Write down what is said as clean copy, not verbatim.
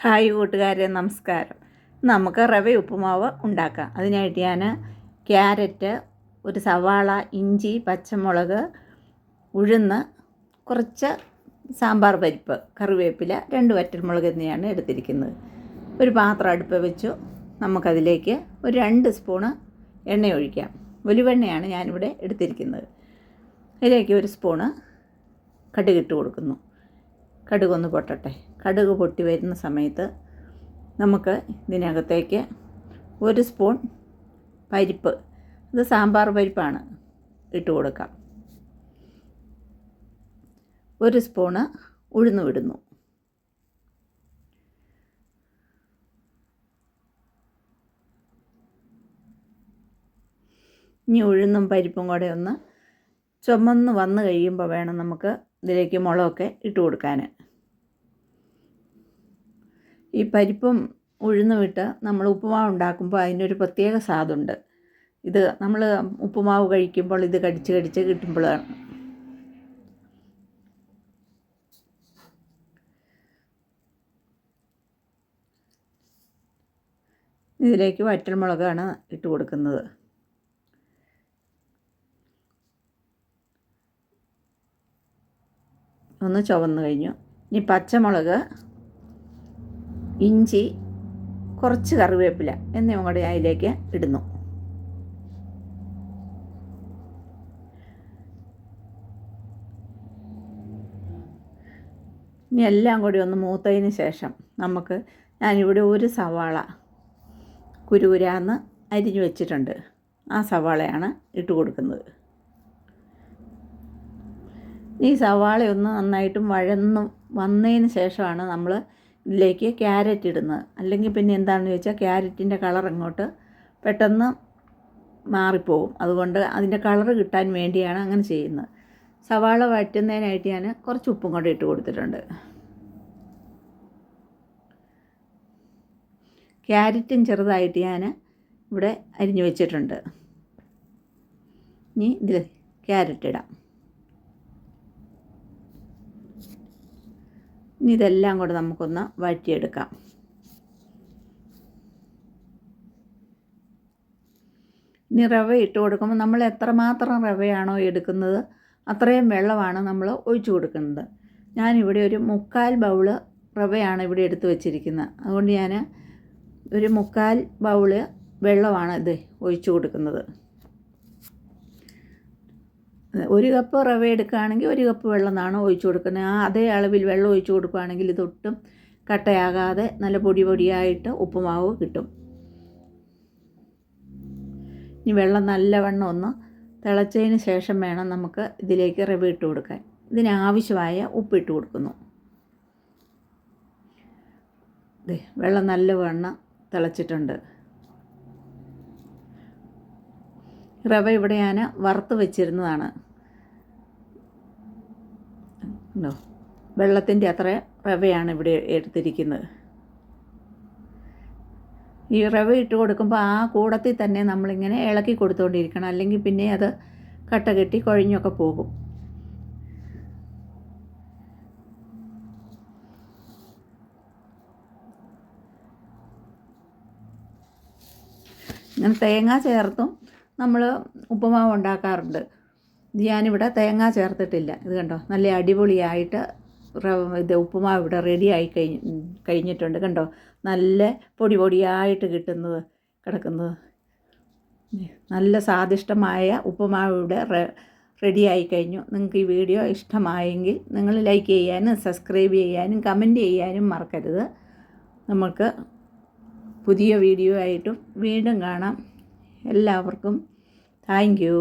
Hi കൂട്ടുകാരെ, നമസ്കാരം. നമുക്ക് റവ ഉപ്പുമാവ് ഉണ്ടാക്കാം. അതിനായിട്ട് ഞാൻ ക്യാരറ്റ്, ഒരു സവാള, ഇഞ്ചി, പച്ചമുളക്, ഉഴുന്ന്, കുറച്ച് സാമ്പാർ പരിപ്പ്, കറിവേപ്പില, 2 വറ്റൽമുളക് എന്നിവയാണ് എടുത്തിരിക്കുന്നത്. ഒരു പാത്രം അടുപ്പ് വെച്ചു. നമുക്കതിലേക്ക് ഒരു 2 സ്പൂണ് എണ്ണ ഒഴിക്കാം. ഒലിവെണ്ണയാണ് ഞാനിവിടെ എടുത്തിരിക്കുന്നത്. അതിലേക്ക് ഒരു സ്പൂണ് കടുകിട്ട് കൊടുക്കുന്നു. കടുകൊന്ന് പൊട്ടട്ടെ. കടുക് പൊട്ടി വരുന്ന സമയത്ത് നമുക്ക് ഇതിനകത്തേക്ക് 1 സ്പൂൺ പരിപ്പ്, ഇത് സാമ്പാർ പരിപ്പാണ്, ഇട്ട് കൊടുക്കാം. 1 സ്പൂണ് ഉഴുന്ന് ഇടുന്നു. ഇനി ഉഴുന്നും പരിപ്പും കൂടെ ഒന്ന് ചുമന്ന് വന്ന് കഴിയുമ്പോൾ വേണം നമുക്ക് ഇതിലേക്ക് മുളകൊക്കെ ഇട്ട് കൊടുക്കാൻ. ഈ പരിപ്പും ഉഴുന്നും ഇട്ട് നമ്മൾ ഉപ്പുമാവ് ഉണ്ടാക്കുമ്പോൾ അതിനൊരു പ്രത്യേക സ്വാദുണ്ട്. ഇത് നമ്മൾ ഉപ്പുമാവ് കഴിക്കുമ്പോൾ ഇത് കടിച്ച് കടിച്ച് കിട്ടുമ്പോഴാണ്. ഇതിലേക്ക് വറ്റൽമുളകാണ് ഇട്ട് കൊടുക്കുന്നത്. ഒന്ന് ചുവന്ന് കഴിഞ്ഞു. ഇനി പച്ചമുളക്, ഇഞ്ചി, കുറച്ച് കറിവേപ്പില എന്നിവ കൂടി അതിലേക്ക് ഇടുന്നു. ഇനി എല്ലാം കൂടി ഒന്ന് മൂത്തതിന് ശേഷം ഞാനിവിടെ ഒരു സവാള കുരുകുരാന്ന് അരിഞ്ഞു വെച്ചിട്ടുണ്ട്. ആ സവാളയാണ് ഇട്ട് കൊടുക്കുന്നത്. ഈ സവാളയൊന്ന് നന്നായിട്ടും വഴന്ന് വന്നതിന് ശേഷമാണ് നമ്മൾ ഇതിലേക്ക് ക്യാരറ്റ് ഇടുന്നത്. അല്ലെങ്കിൽ പിന്നെ എന്താണെന്ന് ചോദിച്ചാൽ ക്യാരറ്റിൻ്റെ കളർ അങ്ങോട്ട് പെട്ടെന്ന് മാറിപ്പോവും. അതുകൊണ്ട് അതിൻ്റെ കളറ് കിട്ടാൻ വേണ്ടിയാണ് അങ്ങനെ ചെയ്യുന്നത്. സവാള വറ്റുന്നതിനായിട്ട് ഞാൻ കുറച്ച് ഉപ്പും കൂടെ ഇട്ട് കൊടുത്തിട്ടുണ്ട്. ക്യാരറ്റും ചെറുതായിട്ട് ഞാൻ ഇവിടെ അരിഞ്ഞു വെച്ചിട്ടുണ്ട്. ഇനി ഇതിൽ ക്യാരറ്റ് ഇടാം. ഇനി ഇതെല്ലാം കൂടെ നമുക്കൊന്ന് വഴറ്റിയെടുക്കാം. ഇനി റവ ഇട്ട് കൊടുക്കുമ്പോൾ നമ്മൾ എത്രമാത്രം റവയാണോ എടുക്കുന്നത് അത്രയും വെള്ളമാണ് നമ്മൾ ഒഴിച്ചു കൊടുക്കുന്നത്. ഞാനിവിടെ ഒരു 3/4 ബൗള് റവയാണ് ഇവിടെ എടുത്ത് വെച്ചിരിക്കുന്നത്. അതുകൊണ്ട് ഞാൻ ഒരു 3/4 ബൗള് വെള്ളമാണ് ഇത് ഒഴിച്ചു കൊടുക്കുന്നത്. 1 കപ്പ് റവ എടുക്കുകയാണെങ്കിൽ 1 കപ്പ് വെള്ളം എന്നാണ് ഒഴിച്ചു കൊടുക്കുന്നത്. അതേ അളവിൽ വെള്ളം ഒഴിച്ചു കൊടുക്കുകയാണെങ്കിൽ ഇതൊട്ടും കട്ടയാകാതെ നല്ല പൊടിയായിട്ട് ഉപ്പുമാവ് കിട്ടും. ഇനി വെള്ളം നല്ലവണ്ണം ഒന്ന് തിളച്ചതിന് ശേഷം വേണം നമുക്ക് ഇതിലേക്ക് റവ ഇട്ട് കൊടുക്കാൻ. ഇതിനാവശ്യമായ ഉപ്പിട്ട് കൊടുക്കുന്നു. വെള്ളം നല്ലവണ്ണം തിളച്ചിട്ടുണ്ട്. റവ ഇവിടെ ഞാൻ വറുത്ത് വെച്ചിരുന്നതാണ്. വെള്ളത്തിൻ്റെ അത്ര റവയാണ് ഇവിടെ എടുത്തിരിക്കുന്നത്. ഈ റവ ഇട്ട് കൊടുക്കുമ്പോൾ ആ കൂടത്തിൽ തന്നെ നമ്മളിങ്ങനെ ഇളക്കി കൊടുത്തുകൊണ്ടിരിക്കണം. അല്ലെങ്കിൽ പിന്നെ അത് കട്ട കെട്ടി കുഴഞ്ഞൊക്കെ പോകും. ഇങ്ങനെ തേങ്ങ ചേർത്തും നമ്മൾ ഉപ്പുമാവ് ഉണ്ടാക്കാറുണ്ട്. ഇത് ഞാനിവിടെ തേങ്ങ ചേർത്തിട്ടില്ല. ഇത് കണ്ടോ, നല്ല അടിപൊളിയായിട്ട് ഇത് ഉപ്പുമാവ് ഇവിടെ റെഡിയായി കഴിഞ്ഞിട്ടുണ്ട്. കണ്ടോ, നല്ല പൊടിയായിട്ട് കിടക്കുന്നത്. നല്ല സ്വാദിഷ്ടമായ ഉപ്പുമാവ് ഇവിടെ റെഡിയായി കഴിഞ്ഞു. നിങ്ങൾക്ക് ഈ വീഡിയോ ഇഷ്ടമായെങ്കിൽ നിങ്ങൾ ലൈക്ക് ചെയ്യാനും സബ്സ്ക്രൈബ് ചെയ്യാനും കമൻറ്റ് ചെയ്യാനും മറക്കരുത്. നമുക്ക് പുതിയ വീഡിയോ ആയിട്ടും വീണ്ടും കാണാം. എല്ലാവർക്കും താങ്ക് യു.